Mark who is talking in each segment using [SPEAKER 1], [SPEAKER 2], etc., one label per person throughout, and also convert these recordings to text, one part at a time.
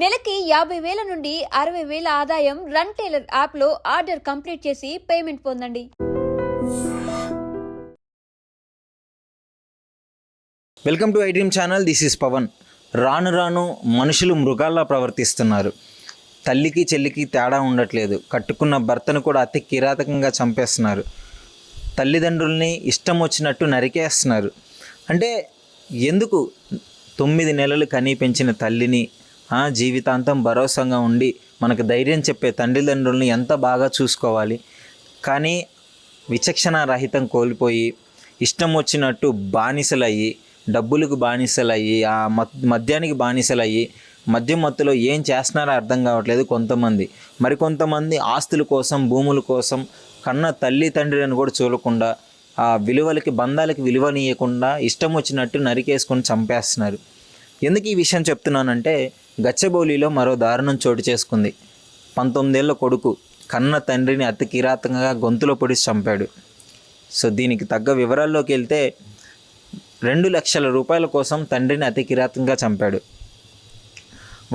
[SPEAKER 1] నెలకి 50,000 నుండి 60,000 ఆదాయం రన్ టైలర్ యాప్లో ఆర్డర్ కంప్లీట్ చేసి పేమెంట్ పొందండి.
[SPEAKER 2] Welcome to I dream channel. This is Pavan. రాను రాను మనుషులు మృగాల్లా ప్రవర్తిస్తున్నారు. తల్లికి చెల్లికి తేడా ఉండట్లేదు. కట్టుకున్న భర్తను కూడా అతి కిరాతకంగా చంపేస్తున్నారు. తల్లిదండ్రుల్ని ఇష్టం వచ్చినట్టు నరికేస్తున్నారు. అంటే ఎందుకు 9 నెలలు కని పెంచిన తల్లిని జీవితాంతం భరోసాగా ఉండి మనకు ధైర్యం చెప్పే తల్లిదండ్రుల్ని ఎంత బాగా చూసుకోవాలి. కానీ విచక్షణ రహితం కోల్పోయి ఇష్టం వచ్చినట్టు బానిసలయ్యి, డబ్బులకు బానిసలయ్యి, ఆ మద్యానికి బానిసలయ్యి, మద్యం మత్తులో ఏం చేస్తున్నారో అర్థం కావట్లేదు కొంతమంది. మరికొంతమంది ఆస్తుల కోసం, భూముల కోసం కన్న తల్లి తండ్రిని కూడా చూడకుండా, ఆ విలువలకి బంధాలకి విలువనీయకుండా ఇష్టం వచ్చినట్టు నరికేసుకొని చంపేస్తున్నారు. ఎందుకు ఈ విషయం చెప్తున్నానంటే, గచ్చిబౌలిలో మరో దారుణం చోటు చేసుకుంది. 19 ఏళ్ల కొడుకు కన్న తండ్రిని అతి కిరాతకంగా గొంతులో పొడిచి చంపాడు. సో దీనికి తగ్గ వివరాల్లోకి వెళ్తే 2 లక్షల రూపాయల కోసం తండ్రిని అతి కిరాతకంగా చంపాడు.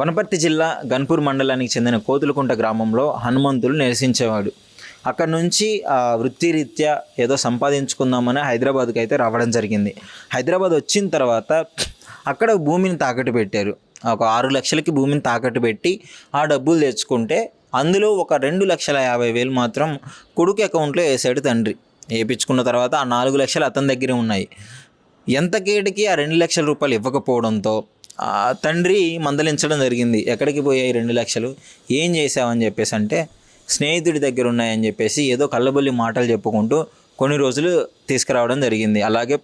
[SPEAKER 2] వనపర్తి జిల్లా గన్పూర్ మండలానికి చెందిన కోతులకుంట గ్రామంలో హనుమంతులు నివసించేవాడు. అక్కడ నుంచి వృత్తిరీత్యా ఏదో సంపాదించుకుందామని హైదరాబాద్కి అయితే రావడం జరిగింది. హైదరాబాద్ వచ్చిన తర్వాత అక్కడ భూమిని తాకట్టు పెట్టారు. ఒక 6 లక్షలకి భూమిని తాకట్టు పెట్టి ఆ డబ్బులు తెచ్చుకుంటే అందులో ఒక 2,50,000 మాత్రం కొడుకు అకౌంట్లో వేసాడు తండ్రి. వేయించుకున్న తర్వాత ఆ 4 లక్షలు అతని దగ్గరే ఉన్నాయి. ఎంతకేటికి ఆ 2 లక్షల రూపాయలు ఇవ్వకపోవడంతో తండ్రి మందలించడం జరిగింది. ఎక్కడికి పోయాయి 2 లక్షలు, ఏం చేసావని చెప్పేసి అంటే, స్నేహితుడి దగ్గర ఉన్నాయని చెప్పేసి ఏదో కళ్ళబొల్లి మాటలు చెప్పుకుంటూ కొన్ని రోజులు తీసుకురావడం జరిగింది. అలాగే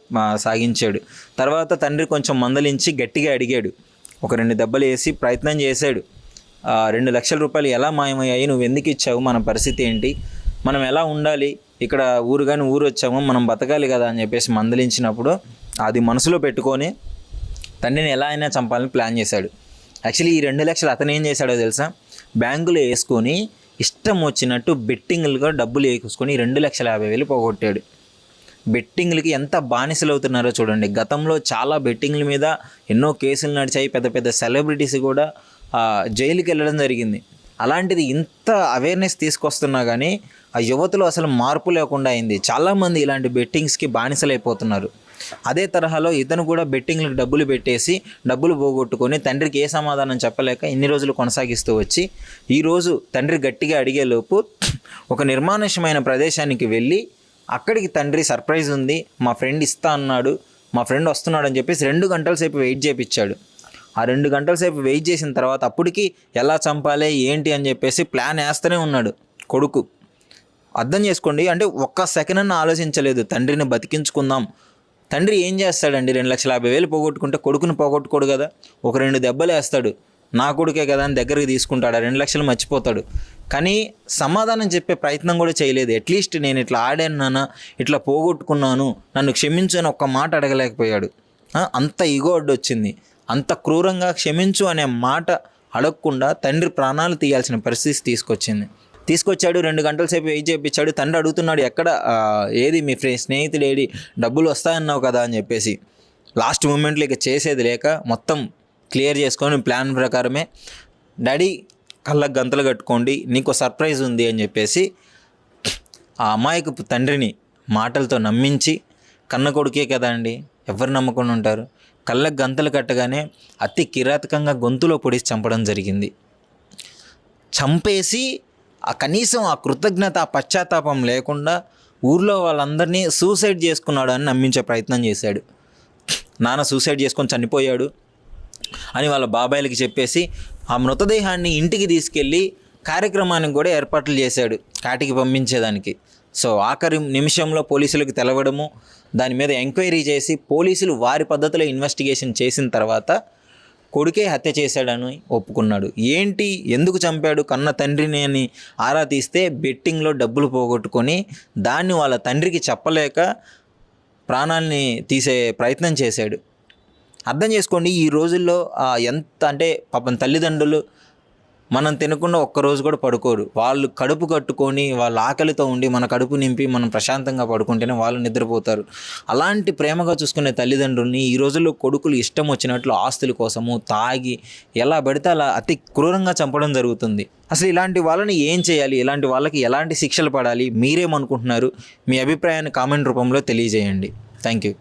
[SPEAKER 2] సాగించాడు. తర్వాత తండ్రి కొంచెం మందలించి గట్టిగా అడిగాడు. ఒక 2 దెబ్బలు వేసి ప్రయత్నం చేశాడు. 2 లక్షల రూపాయలు ఎలా మాయమయ్యాయి, నువ్వు ఎందుకు ఇచ్చావు, మన పరిస్థితి ఏంటి, మనం ఎలా ఉండాలి, ఇక్కడ ఊరు కానీ ఊరు వచ్చాము, మనం బతకాలి కదా అని చెప్పేసి మందలించినప్పుడు అది మనసులో పెట్టుకొని తండ్రిని ఎలా అయినా చంపాలని ప్లాన్ చేశాడు. యాక్చువల్లీ ఈ 2 లక్షలు అతను ఏం చేశాడో తెలుసా, బ్యాంకులో వేసుకొని ఇష్టం వచ్చినట్టు బెట్టింగ్లుగా డబ్బులు వేసుకొని 2,50,000 పోగొట్టాడు. బెట్టింగ్లకి ఎంత బానిసలు అవుతున్నారో చూడండి. గతంలో చాలా బెట్టింగ్ల మీద ఎన్నో కేసులు నడిచాయి. పెద్ద పెద్ద సెలబ్రిటీస్ కూడా జైలుకి వెళ్ళడం జరిగింది. అలాంటిది ఇంత అవేర్నెస్ తీసుకొస్తున్నా కానీ ఆ యువతలో అసలు మార్పు లేకుండా అయింది. చాలామంది ఇలాంటి బెట్టింగ్స్కి బానిసలైపోతున్నారు. అదే తరహాలో ఇతను కూడా బెట్టింగ్లకు డబ్బులు పెట్టేసి డబ్బులు పోగొట్టుకొని తండ్రికి ఏ సమాధానం చెప్పలేక ఇన్ని రోజులు కొనసాగిస్తూ వచ్చి ఈరోజు తండ్రి గట్టిగా అడిగేలోపు ఒక నిర్మానుష్యమైన ప్రదేశానికి వెళ్ళి అక్కడికి తండ్రి సర్ప్రైజ్ ఉంది, మా ఫ్రెండ్ ఇస్తా అన్నాడు, మా ఫ్రెండ్ వస్తున్నాడు అని చెప్పేసి 2 గంటల సేపు వెయిట్ చేయించాడు. ఆ 2 గంటల సేపు వెయిట్ చేసిన తర్వాత అప్పటికి ఎలా చంపాలి ఏంటి అని చెప్పేసి ప్లాన్ వేస్తూనే ఉన్నాడు కొడుకు. అర్థం చేసుకోండి, అంటే ఒక్క సెకండ్ అన్న ఆలోచించలేదు తండ్రిని బతికించుకుందాం. తండ్రి ఏం చేస్తాడండి, 2,50,000 పోగొట్టుకుంటే కొడుకుని పోగొట్టుకోడు కదా, ఒక 2 దెబ్బలు వేస్తాడు, నా కొడుకే కదా అని దగ్గరికి తీసుకుంటాడు, 2 లక్షలు మర్చిపోతాడు. కానీ సమాధానం చెప్పే ప్రయత్నం కూడా చేయలేదు. అట్లీస్ట్ నేను ఇట్లా ఆడాను నాన్న, ఇట్లా పోగొట్టుకున్నాను, నన్ను క్షమించు అని ఒక్క మాట అడగలేకపోయాడు. అంత ఈగో అడ్డొచ్చింది. అంత క్రూరంగా క్షమించు అనే మాట అడగకుండా తండ్రి ప్రాణాలు తీయాల్సిన పరిస్థితి తీసుకొచ్చాడు. 2 గంటల సేపు వెయిట్ చేయించాడు. తండ్రి అడుగుతున్నాడు, ఎక్కడ ఏది మీ స్నేహితుడు ఏడి, డబ్బులు వస్తాయన్నావు కదా అని చెప్పేసి. లాస్ట్ మూమెంట్లో ఇక చేసేది లేక మొత్తం క్లియర్ చేసుకొని ప్లాన్ ప్రకారమే, డాడీ కళ్ళకు గంతలు కట్టుకోండి, నీకు సర్ప్రైజ్ ఉంది అని చెప్పేసి ఆ అమాయకపు తండ్రిని మాటలతో నమ్మించి, కన్న కొడుకే కదా అండి, ఎవరు నమ్మకుండా ఉంటారు, కళ్ళకు గంతలు కట్టగానే అతి కిరాతకంగా గొంతులో పొడిచి చంపడం జరిగింది. చంపేసి కనీసం ఆ కృతజ్ఞత, ఆ పశ్చాత్తాపం లేకుండా ఊర్లో వాళ్ళందరినీ సూసైడ్ చేసుకున్నాడు అని నమ్మించే ప్రయత్నం చేశాడు. నాన్న సూసైడ్ చేసుకొని చనిపోయాడు అని వాళ్ళ బాబాయిలకి చెప్పేసి ఆ మృతదేహాన్ని ఇంటికి తీసుకెళ్ళి కార్యక్రమానికి కూడా ఏర్పాట్లు చేశాడు కాటికి పంపించేదానికి. సో ఆఖరి నిమిషంలో పోలీసులకు తెలవడము, దాని మీద ఎంక్వైరీ చేసి పోలీసులు వారి పద్ధతిలో ఇన్వెస్టిగేషన్ చేసిన తర్వాత కొడుకే హత్య చేశాడని ఒప్పుకున్నాడు. ఏంటి, ఎందుకు చంపాడు కన్న తండ్రిని అని ఆరా తీస్తే బెట్టింగ్లో డబ్బులు పోగొట్టుకొని దాన్ని వాళ్ళ తండ్రికి చెప్పలేక ప్రాణాలని తీసే ప్రయత్నం చేశాడు. అర్థం చేసుకోండి, ఈ రోజుల్లో ఎంత అంటే పాపం తల్లిదండ్రులు మనం తినకుండా ఒక్కరోజు కూడా పడుకోరు. వాళ్ళు కడుపు కట్టుకొని వాళ్ళ ఆకలితో ఉండి మన కడుపు నింపి మనం ప్రశాంతంగా పడుకుంటేనే వాళ్ళు నిద్రపోతారు. అలాంటి ప్రేమగా చూసుకునే తల్లిదండ్రుల్ని ఈ రోజుల్లో కొడుకులు ఇష్టం వచ్చినట్లు ఆస్తుల కోసము తాగి ఎలా పడితే అలా అతి క్రూరంగా చంపడం జరుగుతుంది. అసలు ఇలాంటి వాళ్ళని ఏం చేయాలి, ఇలాంటి వాళ్ళకి ఎలాంటి శిక్షలు పడాలి, మీరేమనుకుంటున్నారు? మీ అభిప్రాయాన్ని కామెంట్ రూపంలో తెలియజేయండి. Thank you.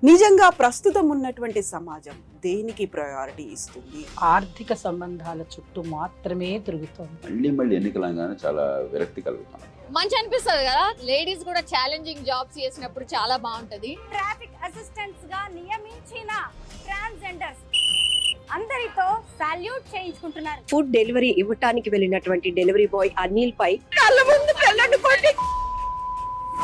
[SPEAKER 3] నిజంగా ప్రస్తుతం ఉన్నటువంటి సమాజం దేనికి ప్రయారిటీ ఇస్తుంది?
[SPEAKER 4] ఆర్థిక సంబంధాల చుట్టూ మాత్రమే తిరుగుతోంది.
[SPEAKER 5] మళ్ళీ ఎన్నికలంగానే చాలా విరక్తి కలుగుతాం.
[SPEAKER 6] మంచి అనిపిస్తుంది కదా, లేడీస్ కూడా ఛాలెంజింగ్ జాబ్స్ చేసినప్పుడు చాలా బాగుంటది.
[SPEAKER 7] ట్రాఫిక్ అసిస్టెంట్స్ గా నియమించిన ట్రాన్స్జెండర్స్ అందరితో సాల్యూట్ చేయించుకుంటున్నారు.
[SPEAKER 8] ఫుడ్ డెలివరీ ఇవ్వటానికి వెళ్ళినటువంటి డెలివరీ బాయ్ అనిల్ పై కళ్ళ ముందు పెళ్ళండి కొట్టి